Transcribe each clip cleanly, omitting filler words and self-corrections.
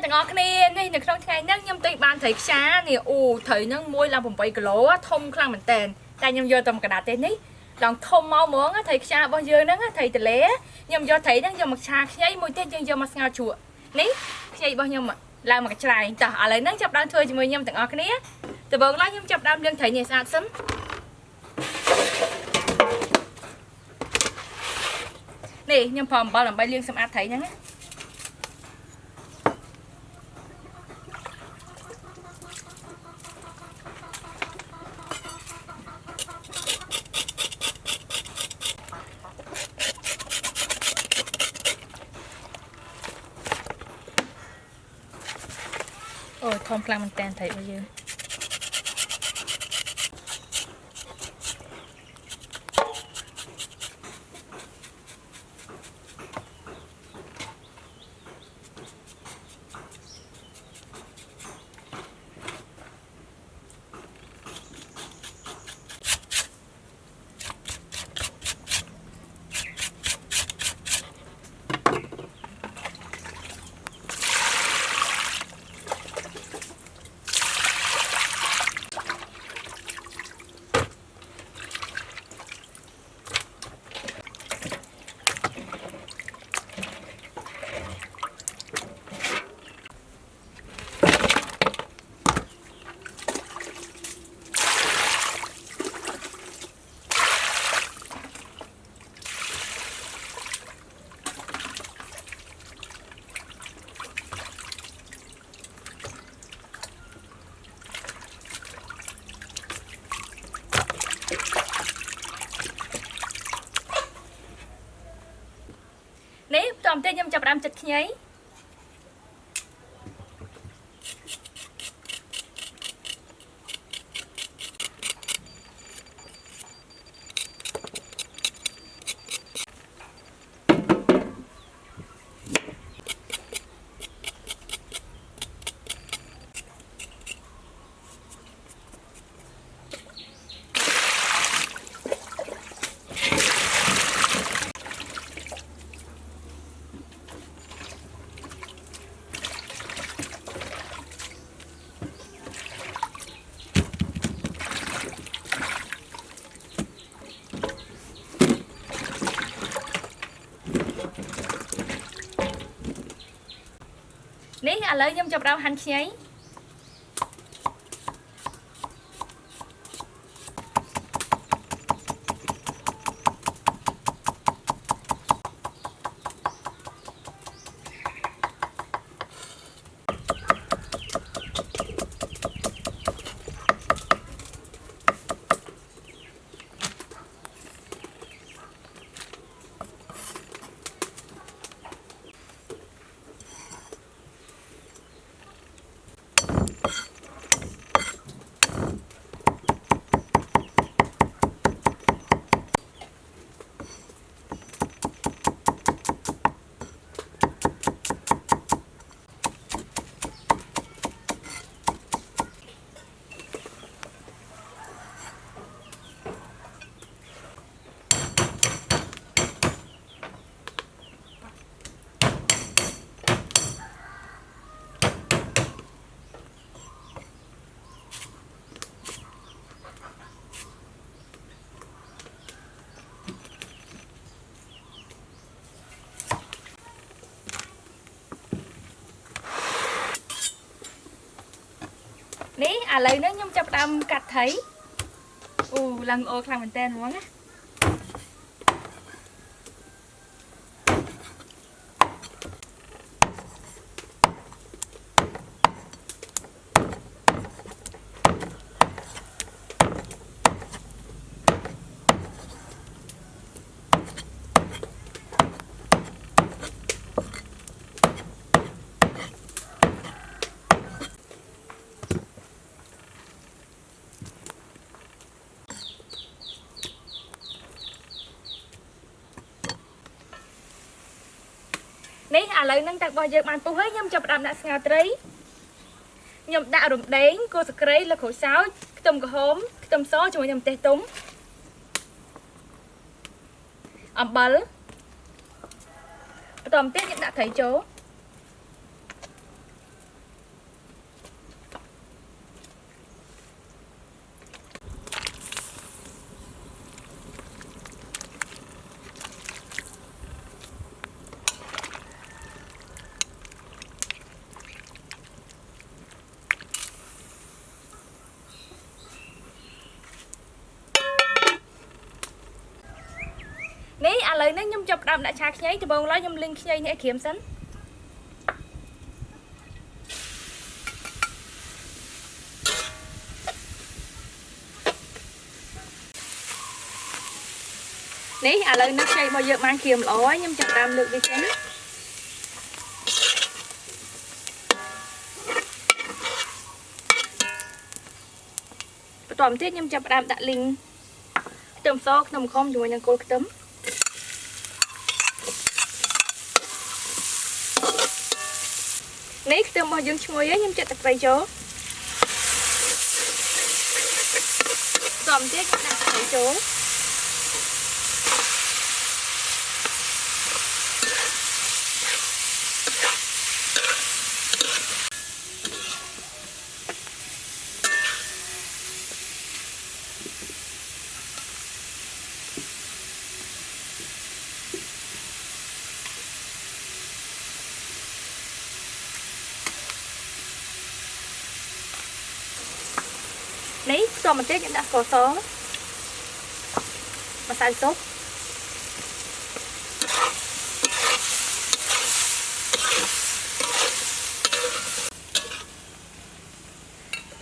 ទាំងអស់គ្នានេះនៅក្នុងថ្ងៃនេះខ្ញុំទិញបានត្រីខ្យានេះអូត្រីហ្នឹងមួយឡើង8គីឡូធំខ្លាំងមែនតើតែខ្ញុំយកទៅកណ្ដាលទេនេះឡើងធំមកហ្មងត្រីខ្យារបស់យើងហ្នឹងត្រីទលេខ្ញុំយកត្រីហ្នឹងយកមកឆាខ្ញីមួយទៀតយើងយកមកស្ងោរជក់នេះខ្ញីរបស់ខ្ញុំឡើងមកកញ្ច្រែងតោះឥឡូវហ្នឹងចាប់ដើមធ្វើជាមួយខ្ញុំទាំងអស់គ្នាដំបូងឡើយខ្ញុំចាប់ដើមលាងត្រីនេះស្អាតសិននេះខ្ញុំប្រើអំបិលដើម្បីលាងសម្អាតត្រីហ្នឹងណាអូធំខ្លាំងមែនតើត្រីរបស់យើងនេះតោះបន្តិចខ្ញុំចាប់ផ្ដើមចិតខ្ញីនេះឥឡូវខ្ញុំចាប់ផ្ដើមហាន់ខ្ញីនេះឥឡូវនេះខ្ញុំចាប់ផ្ដើមកាត់ត្រីអូឡើងល្អខ្លាំងមែនតើហ្មងណានេះឥឡូវហ្នឹងទឹករបស់យើងបានពុះហើយខ្ញុំចាប់ផ្ដើមដាក់ស្ងោរត្រីខ្ញុំដាក់រំដេងគល់ស្គ្រីលើក្រូចសើចខ្ទឹមក្រហមខ្ទឹមសជាមួយនឹងម្ទេសទុំអំបិលបន្តមកទៀតខ្ញុំដាក់ត្រីចូល ឥឡូវនេះខ្ញុំចាប់ផ្ដើមដាក់ឆាខ្ញីដំបូងឡើយខ្ញុំលីងខ្ញីនេះឲ្យក្រៀមសិននេះឥឡូវនេះខ្ញីរបស់យើងបានក្រៀមល្អហើយខ្ញុំចាប់ផ្ដើមលើកវាចេញបន្តមកទៀតខ្ញុំចាប់ផ្ដើមដាក់លីងខ្ទឹមសខ្ទឹមខំជាមួយនឹងគល់ខ្ទឹមនេះខ្ទឹមរបស់យើងឈ្ងុយហើយខ្ញុំចាក់ទឹកត្រីចូលបន្តមកទៀតខ្ញុំដាក់ទឹកត្រីចូលនេះបន្ទាប់មកទៀតខ្ញុំដាក់ស្ករសម្សៅស៊ុប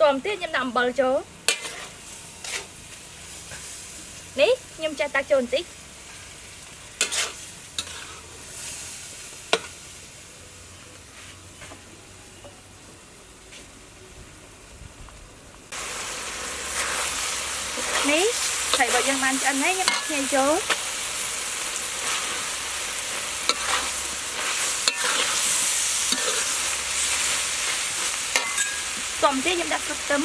បន្ទាប់មកទៀតខ្ញុំដាក់អំបិលចូលនេះខ្ញុំចាស់តាក់ចូលបន្តិចនេះត្រីរបស់យើងបានឆ្អិនហើយខ្ញុំដាក់ខ្ញីចូលបន្ទាប់មកទៀតខ្ញុំដាក់ស្លឹកខ្ទឹម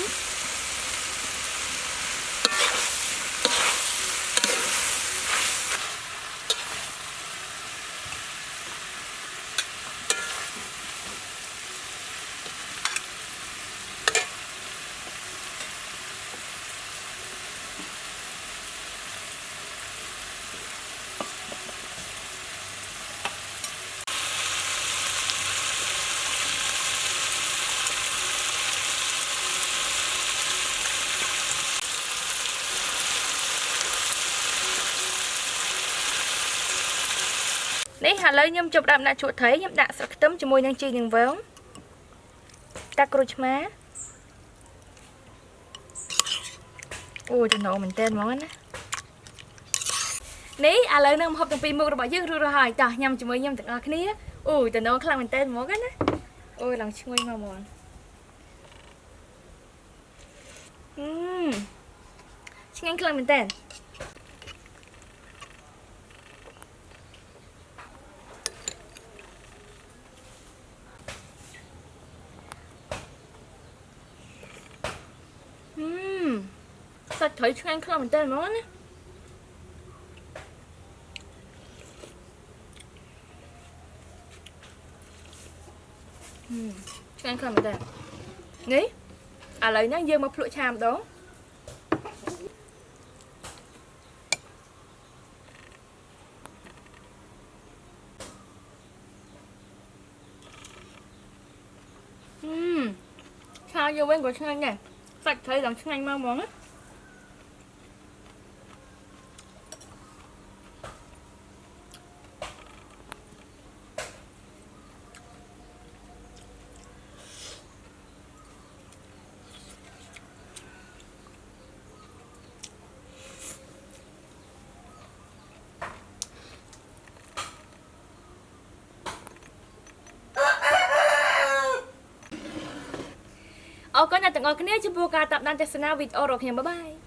នេះឥឡូវខ្ញុំចាប់ដាក់ជក់ត្រីខ្ញុំដាក់ស្លឹកខ្ទឹមជាមួយនឹងជីនាងវងដាក់ក្រូចឆ្មាអូចំណោមមែនតើហ្មងណានេះឥឡូវនឹងម្ហូបទាំងពីរមុខរបស់យើងរួចរាល់ហើយតោះញ៉ាំជាមួយខ្ញុំទាំងអស់គ្នាអូចំណោមខ្លាំងមែនតើហ្មងណាអូឡើងឈ្ងុយមកហ្មងឆ្ងាញ់ខ្លាំងមែនតើសាច់ត្រីឆ្ងាញ់ខ្លាំងមែនតើហ្មងណាឆ្ងាញ់ខ្លាំងមែនតើនេះឥឡូវនេះយើងមកភ្លក់ឆាម្ដងឆាយកវិញក៏ឆ្ងាញ់ដែរសាច់ត្រីឡើងឆ្ងាញ់មកហ្មងណាអរគុណអ្នកទាំងអស់គ្នាចំពោះការតាមដានទស្សនាវីដេអូរបស់ខ្ញុំបាយបាយ